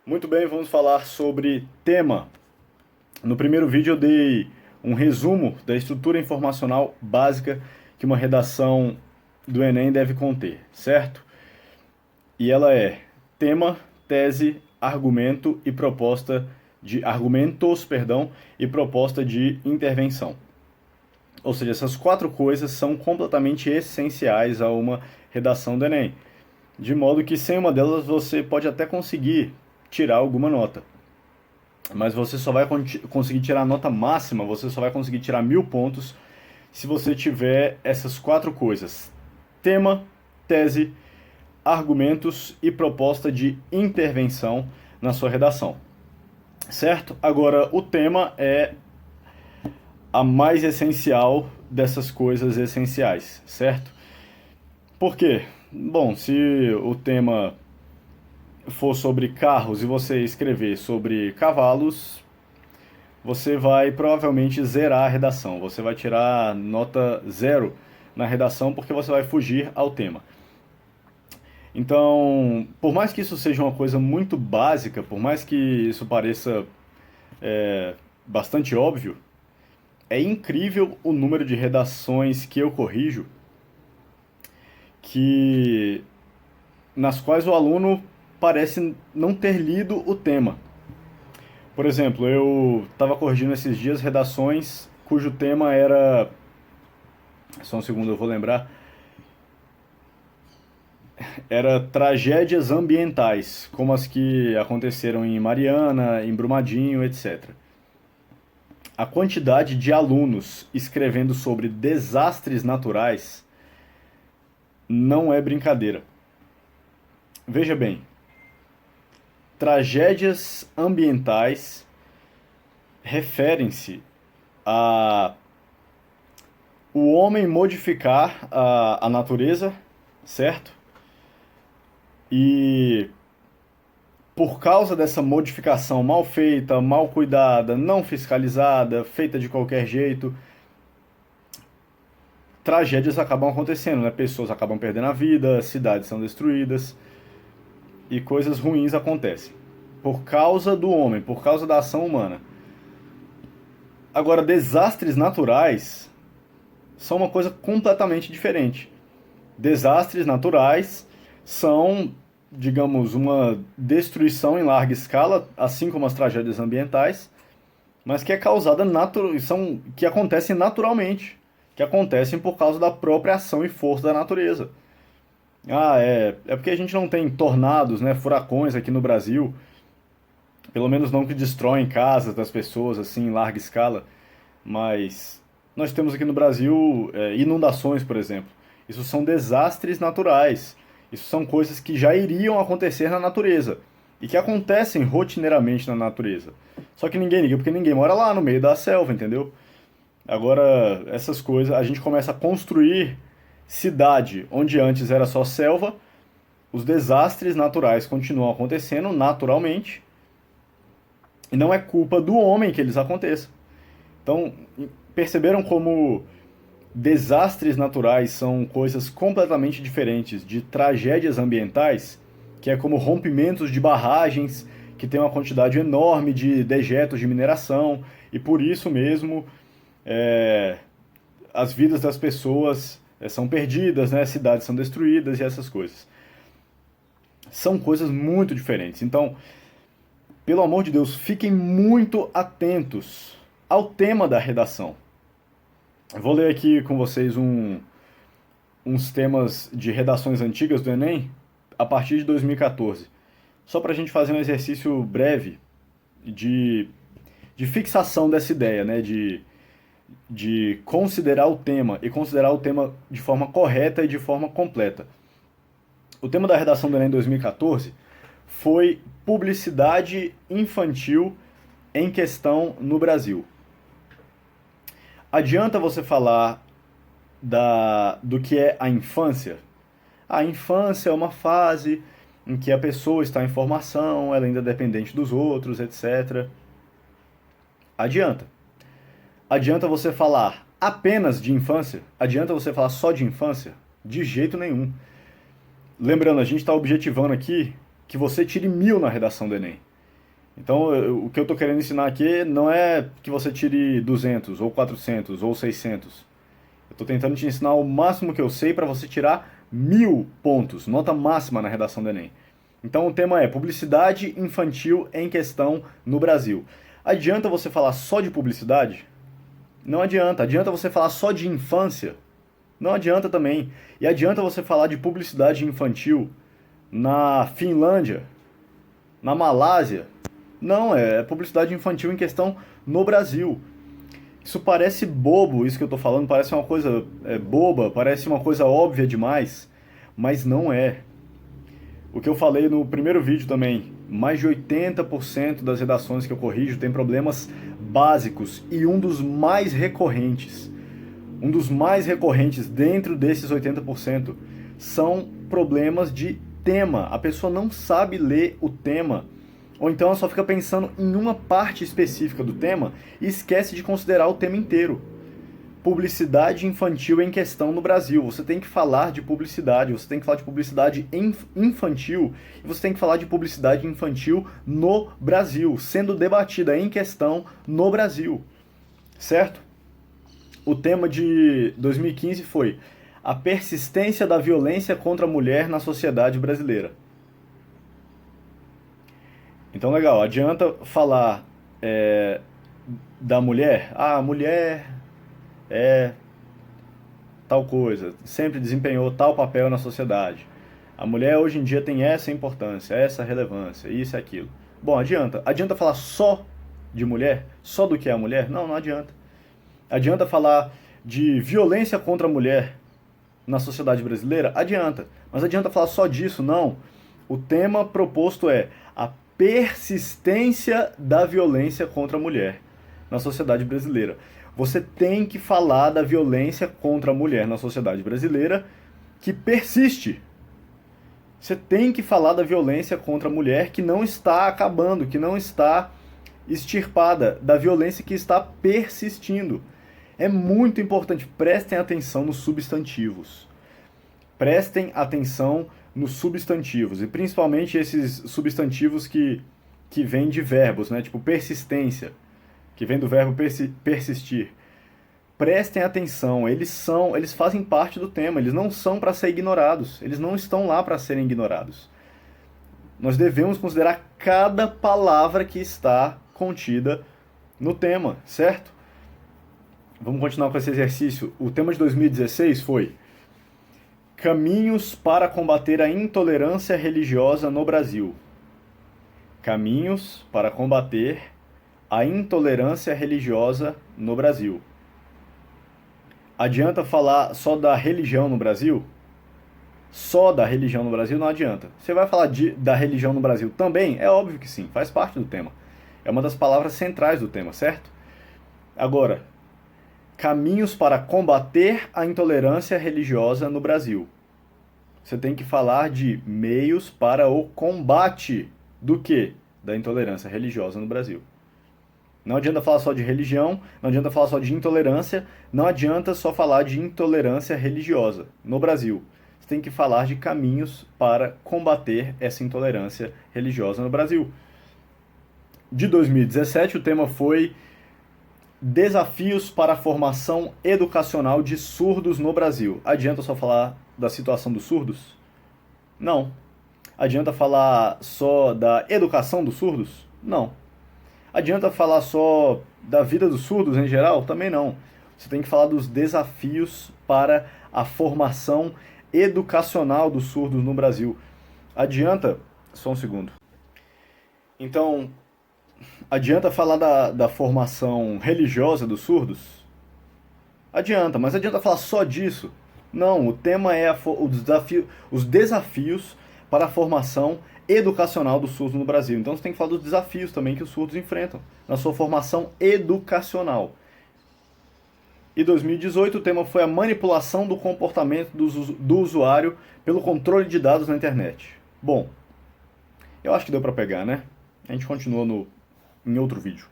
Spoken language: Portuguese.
Muito bem, vamos falar sobre tema. No primeiro vídeo eu dei um resumo da estrutura informacional básica que uma redação do Enem deve conter, certo? E ela é tema, tese, argumento e proposta de proposta de intervenção. Ou seja, essas quatro coisas são completamente essenciais a uma redação do Enem. De modo que sem uma delas você pode até conseguir tirar alguma nota. Mas você só vai conseguir tirar a nota máxima, você só vai conseguir tirar 1.000 pontos se você tiver essas quatro coisas: tema, tese, argumentos e proposta de intervenção na sua redação. Certo? Agora, o tema é a mais essencial dessas coisas essenciais, certo? Por quê? Bom, se o tema for sobre carros e você escrever sobre cavalos, você vai provavelmente zerar a redação. Você vai tirar nota 0 na redação porque você vai fugir ao tema. Então, por mais que isso seja uma coisa muito básica, por mais que isso pareça bastante óbvio, é incrível o número de redações que eu corrijo que nas quais o aluno parece não ter lido o tema. Por exemplo, eu estava corrigindo esses dias redações cujo tema era. Só um segundo, eu vou lembrar. Era tragédias ambientais, como as que aconteceram em Mariana, em Brumadinho, etc. A quantidade de alunos escrevendo sobre desastres naturais não é brincadeira. Veja bem, tragédias ambientais referem-se a o homem modificar a natureza, certo? E por causa dessa modificação mal feita, mal cuidada, não fiscalizada, feita de qualquer jeito, tragédias acabam acontecendo, né? Pessoas acabam perdendo a vida, cidades são destruídas e coisas ruins acontecem. Por causa do homem, por causa da ação humana. Agora, desastres naturais são uma coisa completamente diferente. Desastres naturais são, digamos, uma destruição em larga escala, assim como as tragédias ambientais, mas que é causada que acontecem naturalmente, que acontecem por causa da própria ação e força da natureza. É porque a gente não tem tornados, né, furacões aqui no Brasil, pelo menos não que destroem casas das pessoas assim em larga escala, mas nós temos aqui no Brasil inundações, por exemplo. Isso são desastres naturais. Isso são coisas que já iriam acontecer na natureza e que acontecem rotineiramente na natureza. Só que ninguém liga porque ninguém mora lá no meio da selva, entendeu? Agora, essas coisas, a gente começa a construir cidade onde antes era só selva, os desastres naturais continuam acontecendo naturalmente e não é culpa do homem que eles aconteçam. Então, perceberam como desastres naturais são coisas completamente diferentes de tragédias ambientais, que é como rompimentos de barragens que tem uma quantidade enorme de dejetos de mineração e por isso mesmo as vidas das pessoas são perdidas, né? Cidades são destruídas e essas coisas. São coisas muito diferentes. Então, pelo amor de Deus, fiquem muito atentos ao tema da redação. Vou ler aqui com vocês uns temas de redações antigas do Enem a partir de 2014. Só para a gente fazer um exercício breve de fixação dessa ideia, né? De considerar o tema e considerar o tema de forma correta e de forma completa. O tema da redação do Enem 2014 foi publicidade infantil em questão no Brasil. Adianta você falar do que é a infância? A infância é uma fase em que a pessoa está em formação, ela ainda é dependente dos outros, etc. Adianta. Adianta você falar apenas de infância? Adianta você falar só de infância? De jeito nenhum. Lembrando, a gente está objetivando aqui que você tire 1.000 na redação do Enem. Então, o que eu estou querendo ensinar aqui não é que você tire 200, ou 400, ou 600. Eu estou tentando te ensinar o máximo que eu sei para você tirar 1000 pontos, nota máxima na redação do Enem. Então, o tema é publicidade infantil em questão no Brasil. Adianta você falar só de publicidade? Não adianta. Adianta você falar só de infância? Não adianta também. E adianta você falar de publicidade infantil na Finlândia, na Malásia? Não, é publicidade infantil em questão no Brasil. Isso parece bobo, isso que eu tô falando, parece uma coisa boba, parece uma coisa óbvia demais, mas não é. O que eu falei no primeiro vídeo também, mais de 80% das redações que eu corrijo tem problemas básicos e um dos mais recorrentes dentro desses 80% são problemas de tema. A pessoa não sabe ler o tema, ou então ela só fica pensando em uma parte específica do tema e esquece de considerar o tema inteiro. Publicidade infantil em questão no Brasil. Você tem que falar de publicidade, você tem que falar de publicidade infantil e você tem que falar de publicidade infantil no Brasil, sendo debatida em questão no Brasil. Certo? O tema de 2015 foi a persistência da violência contra a mulher na sociedade brasileira. Então, legal, adianta falar da mulher? Ah, a mulher é tal coisa, sempre desempenhou tal papel na sociedade. A mulher hoje em dia tem essa importância, essa relevância, isso e aquilo. Bom, adianta. Adianta falar só de mulher? Só do que é a mulher? Não, não adianta. Adianta falar de violência contra a mulher na sociedade brasileira? Adianta. Mas adianta falar só disso? Não. O tema proposto é a persistência da violência contra a mulher na sociedade brasileira. Você tem que falar da violência contra a mulher na sociedade brasileira que persiste. Você tem que falar da violência contra a mulher que não está acabando, que não está extirpada, da violência que está persistindo. É muito importante, prestem atenção nos substantivos. Prestem atenção nos substantivos, e principalmente esses substantivos que vêm de verbos, né? Tipo persistência, que vem do verbo persistir. Prestem atenção, eles fazem parte do tema, eles não são para ser ignorados, eles não estão lá para serem ignorados. Nós devemos considerar cada palavra que está contida no tema, certo? Vamos continuar com esse exercício. O tema de 2016 foi Caminhos para combater a intolerância religiosa no Brasil. Caminhos para combater a intolerância religiosa no Brasil. Adianta falar só da religião no Brasil? Só da religião no Brasil não adianta. Você vai falar da religião no Brasil também? É óbvio que sim, faz parte do tema. É uma das palavras centrais do tema, certo? Agora, caminhos para combater a intolerância religiosa no Brasil. Você tem que falar de meios para o combate do quê? Da intolerância religiosa no Brasil. Não adianta falar só de religião, não adianta falar só de intolerância, não adianta só falar de intolerância religiosa no Brasil. Você tem que falar de caminhos para combater essa intolerância religiosa no Brasil. De 2017, o tema foi Desafios para a formação educacional de surdos no Brasil. Adianta só falar da situação dos surdos? Não. Adianta falar só da educação dos surdos? Não. Adianta falar só da vida dos surdos em geral? Também não. Você tem que falar dos desafios para a formação educacional dos surdos no Brasil. Adianta... Só um segundo. Então, adianta falar da formação religiosa dos surdos? Adianta, mas adianta falar só disso? Não, o tema é os desafios para a formação educacional dos surdos no Brasil. Então você tem que falar dos desafios também que os surdos enfrentam na sua formação educacional. E 2018 o tema foi a manipulação do comportamento do usuário pelo controle de dados na internet. Bom, eu acho que deu para pegar, né? A gente continua em outro vídeo.